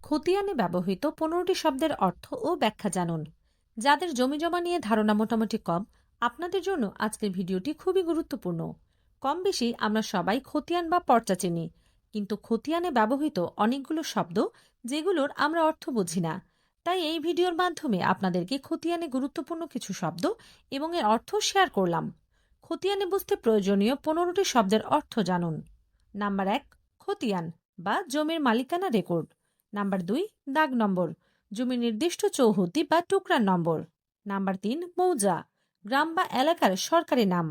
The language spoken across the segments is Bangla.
খতিয়ানে ব্যবহৃত 15টি শব্দের অর্থ ও ব্যাখ্যা জানুন। যাদের জমিজমা নিয়ে ধারণা মোটামুটি কম, আপনাদের জন্য আজকের ভিডিওটি খুবই গুরুত্বপূর্ণ। কম বেশি আমরা সবাই খতিয়ান বা পর্চা চিনি, কিন্তু খতিয়ানে ব্যবহৃত অনেকগুলো শব্দ যেগুলোর আমরা অর্থ বুঝি না। তাই এই ভিডিওর মাধ্যমে আপনাদেরকে খতিয়ানে গুরুত্বপূর্ণ কিছু শব্দ এবং এর অর্থ শেয়ার করলাম। খতিয়ানে বুঝতে প্রয়োজনীয় 15টি শব্দের অর্থ জানুন। নাম্বার 1, খতিয়ান বা জমির মালিকানা রেকর্ড। নাম্বার 2, দাগ নম্বর, জমির নির্দিষ্ট চৌহদ্দি বা টুকরার নম্বর। নাম্বার 3, মৌজা, গ্রাম বা এলাকার সরকারি নাম।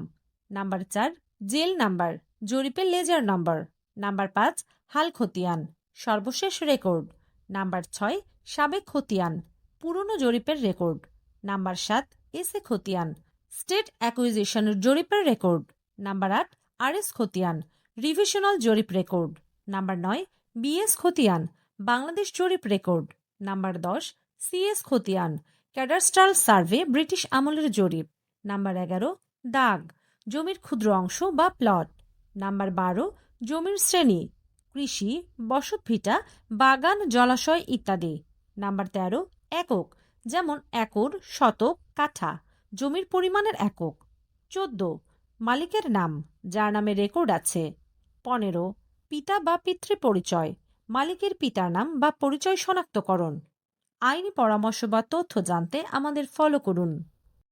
নাম্বার 4, জেল নাম্বার, জরিপের লেজার নম্বর। নাম্বার 5, হাল খতিয়ান, সর্বশেষ রেকর্ড। নাম্বার 6, সাবেক খতিয়ান, পুরনো জরিপের রেকর্ড। নাম্বার 7, এসে খতিয়ান, স্টেট অ্যাকুইজিশন জরিপের রেকর্ড। নাম্বার 8, আরএস খতিয়ান, রিভিশনাল জরিপ রেকর্ড। নাম্বার 9, বিএস খতিয়ান, বাংলাদেশ জরিপ রেকর্ড। নাম্বার 10, সিএস খতিয়ান, ক্যাডাস্ট্রাল সার্ভে, ব্রিটিশ আমলের জরিপ। নাম্বার 11, দাগ, জমির ক্ষুদ্র অংশ বা প্লট। নাম্বার 12, জমির শ্রেণী, কৃষি, বসতভিটা, বাগান, জলাশয় ইত্যাদি। নাম্বার 13, একক, যেমন একর, শতক, কাঠা, জমির পরিমাণের একক। 14, মালিকের নাম, যার নামে রেকর্ড আছে। 15, পিতা বা পিতৃ পরিচয়, মালিকের পিতার নাম বা পরিচয় শনাক্তকরণ। আইনি পরামর্শ বা তথ্য জানতে আমাদের ফলো করুন।